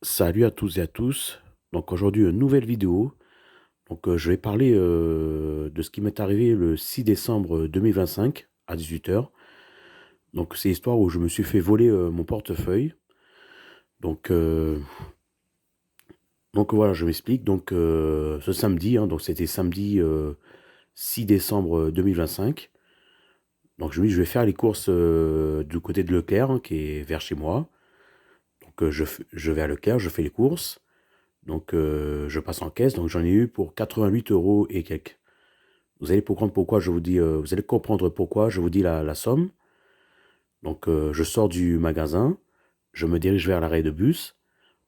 Salut à tous et à tous. Donc aujourd'hui, une nouvelle vidéo. Donc je vais parler de ce qui m'est arrivé le 6 décembre 2025 à 18 h. Donc c'est l'histoire où je me suis fait voler mon portefeuille. Donc, euh, donc voilà, je m'explique. Donc ce samedi, donc c'était samedi 6 décembre 2025. Donc je vais faire les courses du côté de Leclerc, hein, qui est vers chez moi. Donc je vais à Leclerc, je fais les courses. Donc je passe en caisse, donc j'en ai eu pour 88 euros et quelques. Vous allez comprendre pourquoi je vous dis la somme. Donc je sors du magasin, je me dirige vers l'arrêt de bus.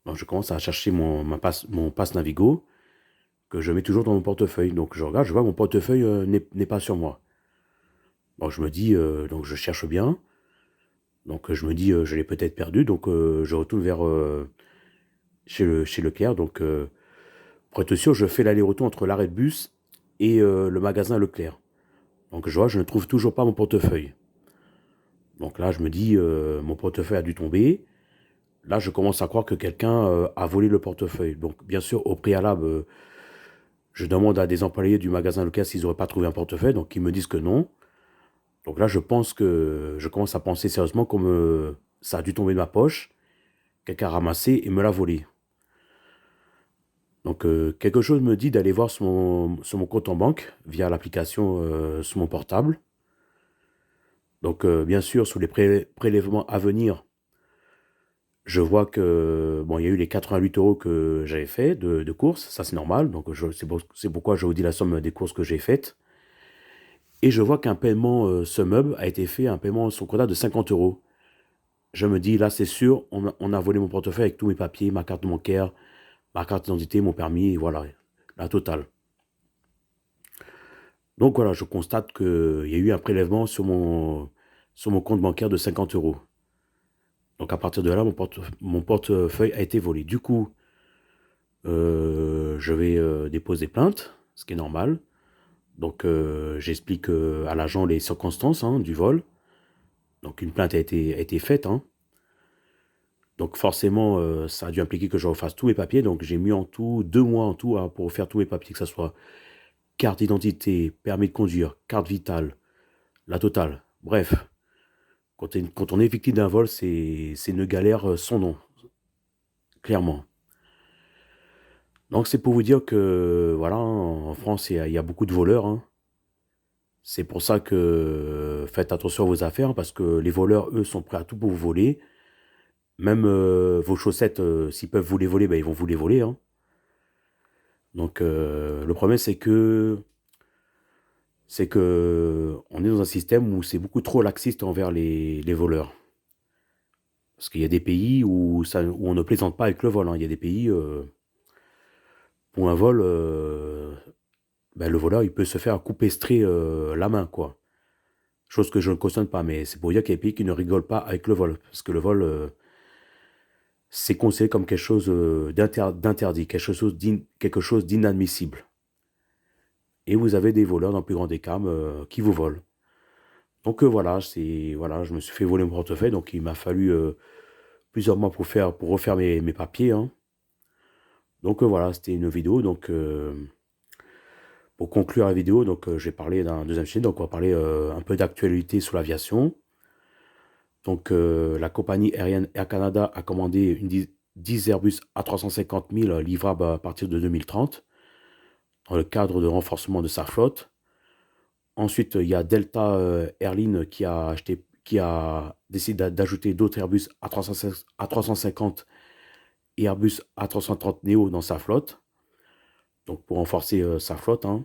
Donc je commence à chercher mon passe Navigo que je mets toujours dans mon portefeuille. Donc je regarde, je vois mon portefeuille n'est pas sur moi. Donc je me dis, donc je cherche bien. Donc je me dis, je l'ai peut-être perdu. Donc je retourne vers chez Leclerc. Donc pour être sûr, je fais l'aller-retour entre l'arrêt de bus et le magasin Leclerc. Donc je vois, je ne trouve toujours pas mon portefeuille. Donc là, je me dis, mon portefeuille a dû tomber. Là, je commence à croire que quelqu'un a volé le portefeuille. Donc bien sûr, au préalable, je demande à des employés du magasin local s'ils n'auraient pas trouvé un portefeuille. Donc ils me disent que non. Donc là, je commence à penser sérieusement comme ça a dû tomber de ma poche. Quelqu'un a ramassé et me l'a volé. Donc quelque chose me dit d'aller voir sur mon compte en banque via l'application sur mon portable. Donc bien sûr, sur les prélèvements à venir, je vois que, bon, il y a eu les 88 euros que j'avais fait de courses, ça c'est normal, donc c'est pourquoi je vous dis la somme des courses que j'ai faites. Et je vois qu'un paiement SumUp a été fait, un paiement sur quota de 50 euros. Je me dis, là c'est sûr, on a volé mon portefeuille avec tous mes papiers, ma carte bancaire, ma carte d'identité, mon permis, et voilà, la totale. Donc voilà, je constate qu'il y a eu un prélèvement sur mon compte bancaire de 50 euros. Donc à partir de là, mon portefeuille a été volé. Du coup, je vais déposer plainte, ce qui est normal. Donc j'explique à l'agent les circonstances, hein, du vol. Donc une plainte a été faite, hein. Donc forcément, ça a dû impliquer que je refasse tous mes papiers. Donc j'ai mis en tout 2 mois en tout, hein, pour faire tous mes papiers, que ce soit carte d'identité, permis de conduire, carte vitale, la totale. Bref, quand on est victime d'un vol, c'est une galère sans nom, clairement. Donc c'est pour vous dire que voilà, en France, il y a beaucoup de voleurs, hein. C'est pour ça que faites attention à vos affaires, parce que les voleurs, eux, sont prêts à tout pour vous voler. Même vos chaussettes, s'ils peuvent vous les voler, ben, ils vont vous les voler, hein. Donc le problème, c'est que on est dans un système où c'est beaucoup trop laxiste envers les voleurs. Parce qu'il y a des pays où on ne plaisante pas avec le vol, hein. Il y a des pays où un vol, ben, le voleur, il peut se faire couper la main, quoi. Chose que je ne cautionne pas, mais c'est pour dire qu'il y a des pays qui ne rigolent pas avec le vol. Parce que le vol, c'est considéré comme quelque chose d'interdit, quelque chose d'inadmissible. Et vous avez des voleurs dans le plus grand des cas qui vous volent. Donc voilà, je me suis fait voler mon portefeuille, donc il m'a fallu plusieurs mois pour refaire mes papiers, hein. Donc voilà, c'était une vidéo. Donc pour conclure la vidéo, donc j'ai parlé d'un deuxième sujet, donc on va parler un peu d'actualité sur l'aviation. Donc la compagnie aérienne Air Canada a commandé 10 Airbus A350 000 livrables à partir de 2030 dans le cadre de renforcement de sa flotte. Ensuite, il y a Delta Airlines qui a décidé d'ajouter d'autres Airbus A350 et Airbus A330 Neo dans sa flotte, donc pour renforcer sa flotte, hein.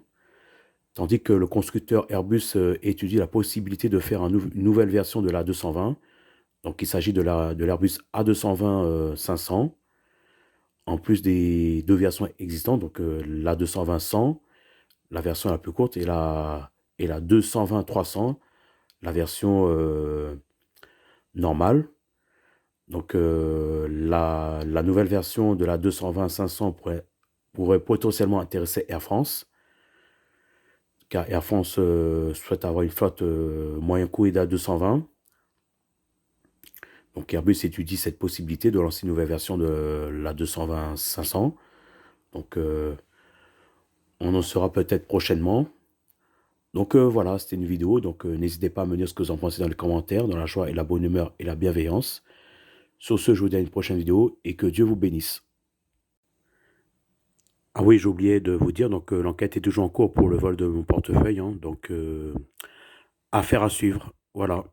Tandis que le constructeur Airbus étudie la possibilité de faire une nouvelle version de la 220. Donc il s'agit de l'Airbus A220 500, en plus des deux versions existantes, donc la 220-100, la version la plus courte, et la 220-300, la version normale. Donc la nouvelle version de la 220-500 pourrait potentiellement intéresser Air France, car Air France souhaite avoir une flotte moyen coût et d'A220. Donc Airbus étudie cette possibilité de lancer une nouvelle version de la 220-500. Donc on en saura peut-être prochainement. Donc voilà, c'était une vidéo. Donc n'hésitez pas à me dire ce que vous en pensez dans les commentaires, dans la joie et la bonne humeur et la bienveillance. Sur ce, je vous dis à une prochaine vidéo et que Dieu vous bénisse. Ah oui, j'ai oublié de vous dire, donc l'enquête est toujours en cours pour le vol de mon portefeuille, hein, donc affaire à suivre. Voilà.